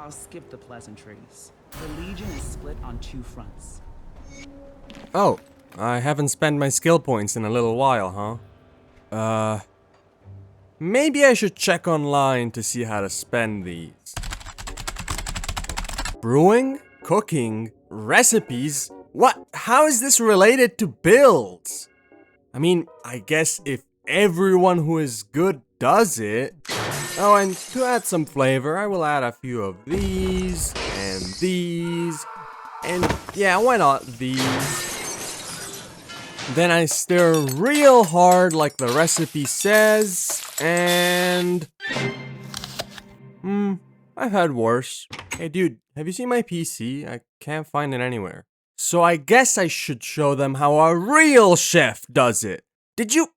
I'll skip the pleasantries. The Legion is split on two fronts. Oh, I haven't spent my skill points in a little while, huh? Maybe I should check online to see how to spend these. Brewing? Cooking? Recipes? What? How is this related to builds? I mean, I guess if everyone who is good does it. Oh, and to add some flavor, I will add a few of these, and yeah, why not these? Then I stir real hard like the recipe says, and... I've had worse. Hey dude, have you seen my PC? I can't find it anywhere. So I guess I should show them how a real chef does it. Did you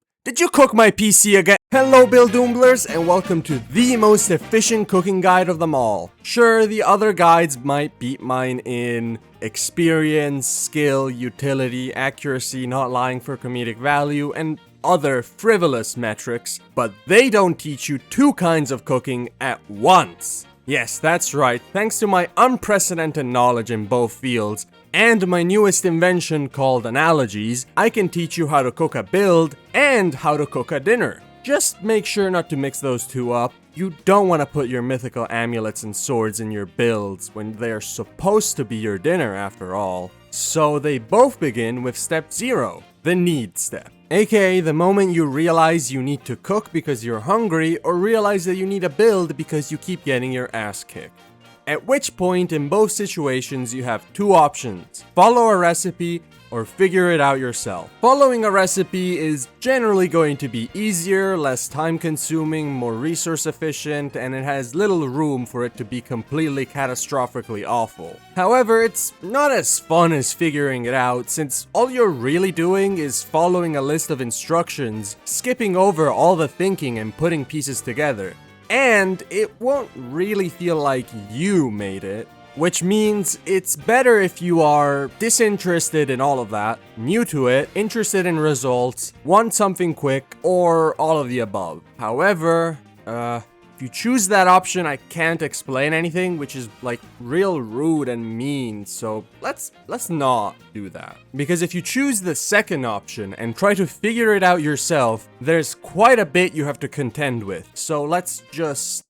cook my PC again? Hello Build Doomblers, and welcome to the most efficient cooking guide of them all. Sure, the other guides might beat mine in experience, skill, utility, accuracy, not lying for comedic value, and other frivolous metrics, but they don't teach you two kinds of cooking at once. Yes, that's right, thanks to my unprecedented knowledge in both fields, and my newest invention called analogies, I can teach you how to cook a build and how to cook a dinner. Just make sure not to mix those two up. You don't want to put your mythical amulets and swords in your builds when they're supposed to be your dinner after all. So they both begin with step 0, the need step. AKA the moment you realize you need to cook because you're hungry or realize that you need a build because you keep getting your ass kicked. At which point, in both situations, you have two options: follow a recipe or figure it out yourself. Following a recipe is generally going to be easier, less time consuming, more resource efficient, and it has little room for it to be completely catastrophically awful. However, it's not as fun as figuring it out, since all you're really doing is following a list of instructions, skipping over all the thinking and putting pieces together. And it won't really feel like you made it, which means it's better if you are disinterested in all of that, new to it, interested in results, want something quick, or all of the above. However, if you choose that option, I can't explain anything, which is like real rude and mean, so let's not do that. Because if you choose the second option and try to figure it out yourself, there's quite a bit you have to contend with. So let's just...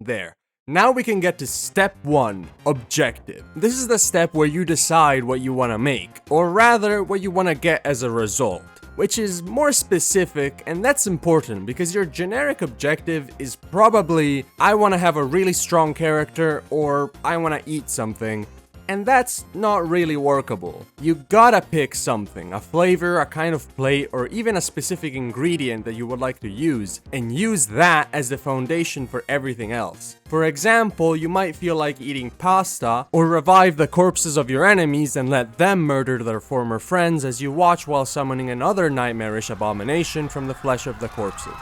There. Now we can get to step 1, objective. This is the step where you decide what you want to make, or rather, what you want to get as a result, which is more specific, and that's important because your generic objective is probably, I want to have a really strong character, or I want to eat something. And that's not really workable. You gotta pick something, a flavor, a kind of plate, or even a specific ingredient that you would like to use, and use that as the foundation for everything else. For example, you might feel like eating pasta, or revive the corpses of your enemies and let them murder their former friends as you watch while summoning another nightmarish abomination from the flesh of the corpses.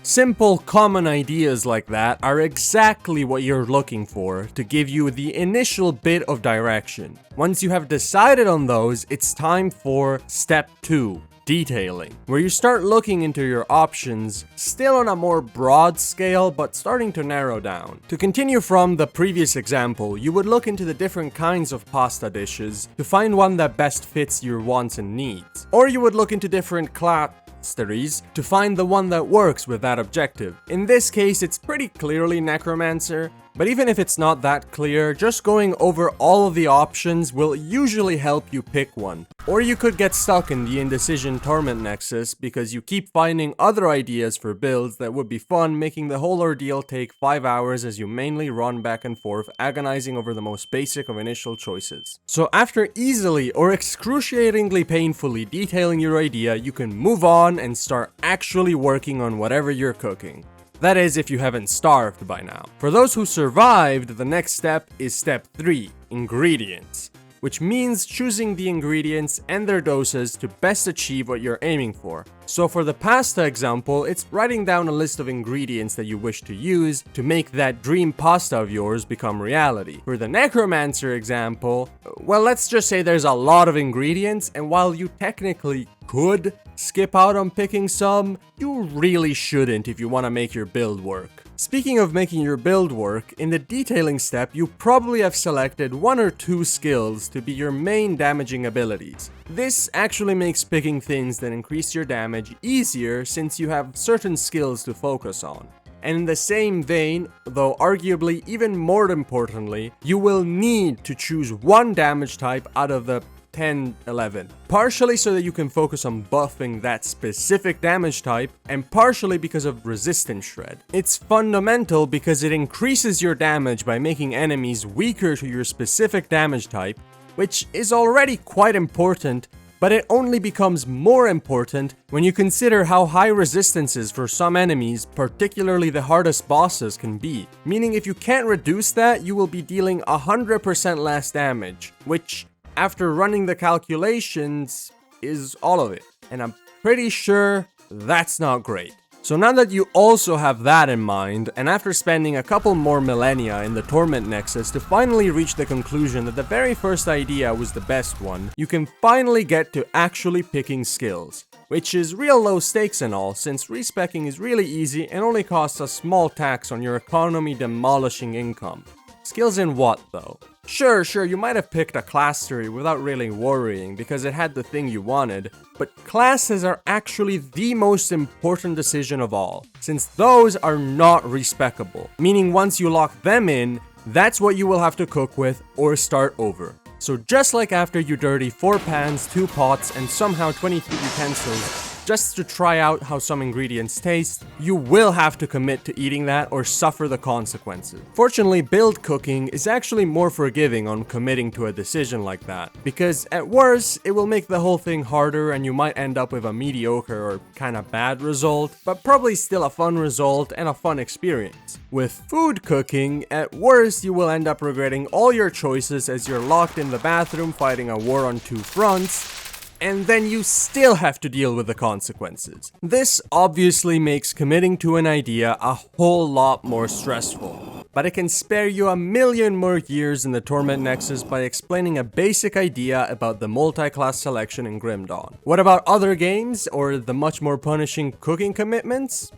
Simple, common ideas like that are exactly what you're looking for to give you the initial bit of direction. Once you have decided on those, it's time for step 2, detailing, where you start looking into your options, still on a more broad scale, but starting to narrow down. To continue from the previous example, you would look into the different kinds of pasta dishes to find one that best fits your wants and needs. Or you would look into different to find the one that works with that objective. In this case, it's pretty clearly Necromancer, but even if it's not that clear, just going over all of the options will usually help you pick one. Or you could get stuck in the indecision torment nexus because you keep finding other ideas for builds that would be fun, making the whole ordeal take 5 hours as you mainly run back and forth, agonizing over the most basic of initial choices. So after easily or excruciatingly painfully detailing your idea, you can move on and start actually working on whatever you're cooking. That is, if you haven't starved by now. For those who survived, the next step is step 3, ingredients, which means choosing the ingredients and their doses to best achieve what you're aiming for. So for the pasta example, it's writing down a list of ingredients that you wish to use to make that dream pasta of yours become reality. For the Necromancer example, well, let's just say there's a lot of ingredients, and while you technically could skip out on picking some, you really shouldn't if you want to make your build work. Speaking of making your build work, in the detailing step, you probably have selected 1 or 2 skills to be your main damaging abilities. This actually makes picking things that increase your damage easier since you have certain skills to focus on. And in the same vein, though arguably even more importantly, you will need to choose one damage type out of the 10, 11. Partially so that you can focus on buffing that specific damage type, and partially because of resistance shred. It's fundamental because it increases your damage by making enemies weaker to your specific damage type, which is already quite important, but it only becomes more important when you consider how high resistances for some enemies, particularly the hardest bosses, can be. Meaning if you can't reduce that, you will be dealing 100% less damage, which after running the calculations, is all of it. And I'm pretty sure that's not great. So now that you also have that in mind, and after spending a couple more millennia in the Torment Nexus to finally reach the conclusion that the very first idea was the best one, you can finally get to actually picking skills. Which is real low stakes and all, since respecking is really easy and only costs a small tax on your economy demolishing income. Skills in what though? Sure, you might have picked a class tree without really worrying because it had the thing you wanted, but classes are actually the most important decision of all, since those are not respecable, meaning once you lock them in, that's what you will have to cook with or start over. So just like after you dirty 4 pans, 2 pots, and somehow 23 utensils, just to try out how some ingredients taste, you will have to commit to eating that or suffer the consequences. Fortunately, build cooking is actually more forgiving on committing to a decision like that, because at worst, it will make the whole thing harder and you might end up with a mediocre or kinda bad result, but probably still a fun result and a fun experience. With food cooking, at worst, you will end up regretting all your choices as you're locked in the bathroom fighting a war on 2 fronts, and then you still have to deal with the consequences. This obviously makes committing to an idea a whole lot more stressful, but it can spare you a million more years in the Torment Nexus by explaining a basic idea about the multi-class selection in Grim Dawn. What about other games, or the much more punishing cooking commitments?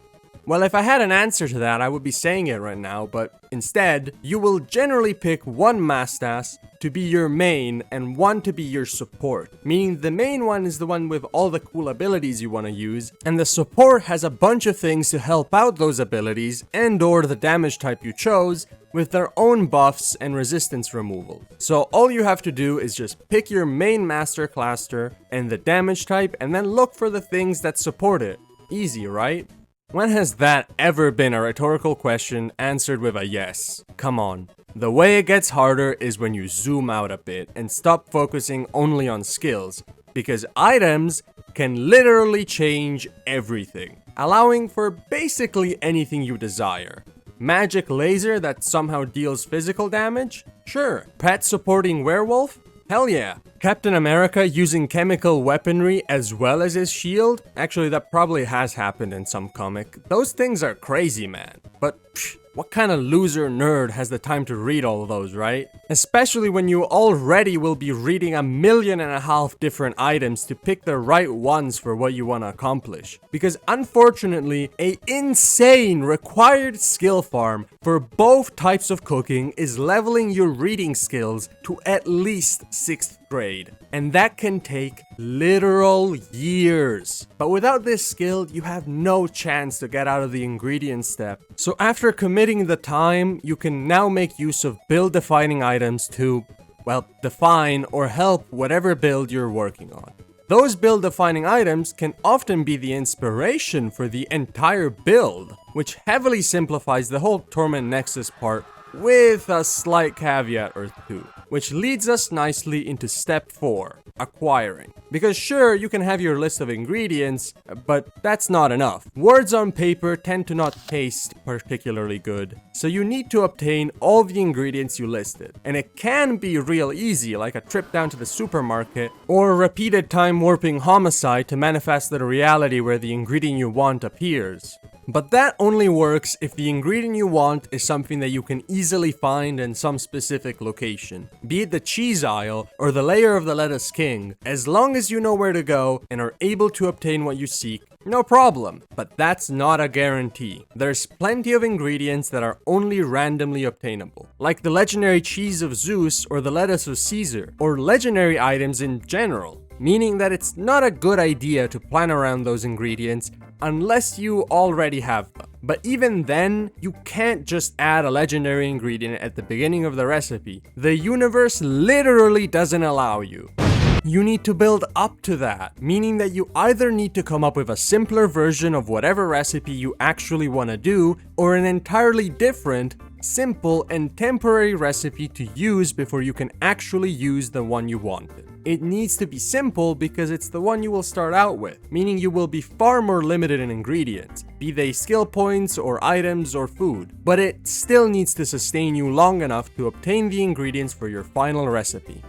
Well, if I had an answer to that, I would be saying it right now, but instead, you will generally pick one Mastas to be your main and one to be your support. Meaning the main one is the one with all the cool abilities you want to use, and the support has a bunch of things to help out those abilities and or the damage type you chose with their own buffs and resistance removal. So all you have to do is just pick your main master cluster and the damage type and then look for the things that support it. Easy, right? When has that ever been a rhetorical question answered with a yes? Come on. The way it gets harder is when you zoom out a bit and stop focusing only on skills, because items can literally change everything, allowing for basically anything you desire. Magic laser that somehow deals physical damage? Sure. Pet supporting werewolf? Hell yeah. Captain America using chemical weaponry as well as his shield? Actually, that probably has happened in some comic. Those things are crazy, man. But what kind of loser nerd has the time to read all of those, right? Especially when you already will be reading 1.5 million different items to pick the right ones for what you want to accomplish. Because unfortunately, a insane required skill farm for both types of cooking is leveling your reading skills to at least 6th grade. And that can take literal years. But without this skill, you have no chance to get out of the ingredient step. So after committing the time, you can now make use of build defining items to, well, define or help whatever build you're working on. Those build defining items can often be the inspiration for the entire build, which heavily simplifies the whole Torment Nexus part with a slight caveat or two. Which leads us nicely into step 4, acquiring. Because sure, you can have your list of ingredients, but that's not enough. Words on paper tend to not taste particularly good, so you need to obtain all the ingredients you listed. And it can be real easy, like a trip down to the supermarket, or a repeated time warping homicide to manifest the reality where the ingredient you want appears. But that only works if the ingredient you want is something that you can easily find in some specific location. Be it the cheese aisle or the layer of the lettuce king, as long as you know where to go and are able to obtain what you seek, No problem, but that's not a guarantee. There's plenty of ingredients that are only randomly obtainable, like the legendary cheese of Zeus or the lettuce of Caesar, or legendary items in general, meaning that it's not a good idea to plan around those ingredients unless you already have them. But even then, you can't just add a legendary ingredient at the beginning of the recipe. The universe literally doesn't allow you. You need to build up to that, meaning that you either need to come up with a simpler version of whatever recipe you actually want to do, or an entirely different, simple, and temporary recipe to use before you can actually use the one you wanted. It needs to be simple because it's the one you will start out with, meaning you will be far more limited in ingredients, be they skill points or items or food, but it still needs to sustain you long enough to obtain the ingredients for your final recipe.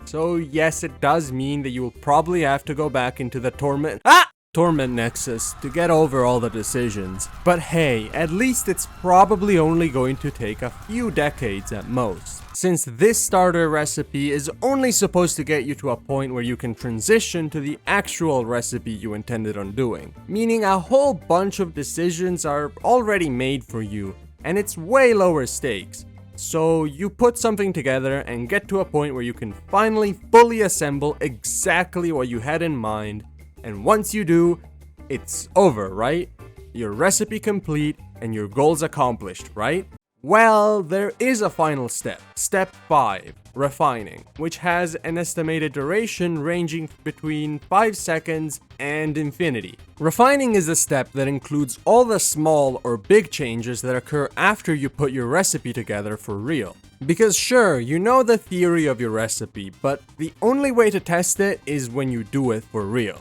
So yes, it does mean that you will probably have to go back into the Torment Nexus to get over all the decisions. But hey, at least it's probably only going to take a few decades at most, since this starter recipe is only supposed to get you to a point where you can transition to the actual recipe you intended on doing, meaning a whole bunch of decisions are already made for you, and it's way lower stakes. So you put something together and get to a point where you can finally fully assemble exactly what you had in mind, and once you do, it's over, right? Your recipe complete and your goals accomplished, right? Well, there is a final step, step 5, refining, which has an estimated duration ranging between 5 seconds and infinity. Refining is a step that includes all the small or big changes that occur after you put your recipe together for real. Because sure, you know the theory of your recipe, but the only way to test it is when you do it for real.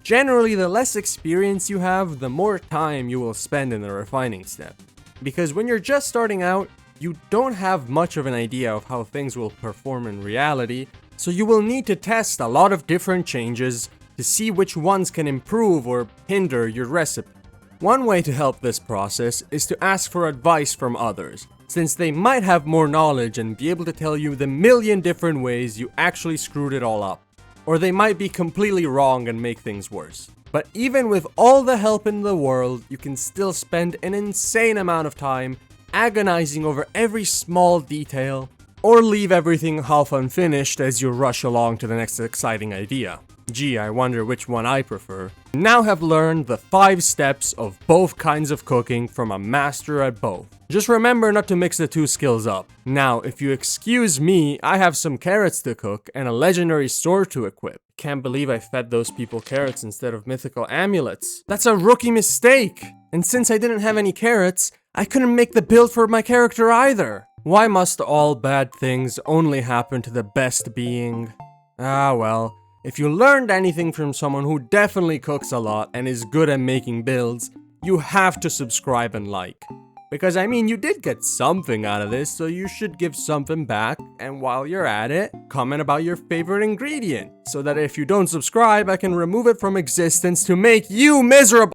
Generally, the less experience you have, the more time you will spend in the refining step. Because when you're just starting out, you don't have much of an idea of how things will perform in reality, so you will need to test a lot of different changes to see which ones can improve or hinder your recipe. One way to help this process is to ask for advice from others, since they might have more knowledge and be able to tell you the million different ways you actually screwed it all up. Or they might be completely wrong and make things worse. But even with all the help in the world, you can still spend an insane amount of time agonizing over every small detail, or leave everything half unfinished as you rush along to the next exciting idea. Gee, I wonder which one I prefer. Now have learned the 5 steps of both kinds of cooking from a master at both. Just remember not to mix the 2 skills up. Now, if you excuse me, I have some carrots to cook and a legendary sword to equip. Can't believe I fed those people carrots instead of mythical amulets. That's a rookie mistake! And since I didn't have any carrots, I couldn't make the build for my character either. Why must all bad things only happen to the best being? Ah well, if you learned anything from someone who definitely cooks a lot and is good at making builds, you have to subscribe and like. Because I mean, you did get something out of this, so you should give something back, and while you're at it, comment about your favorite ingredient, so that if you don't subscribe, I can remove it from existence to make you miserable.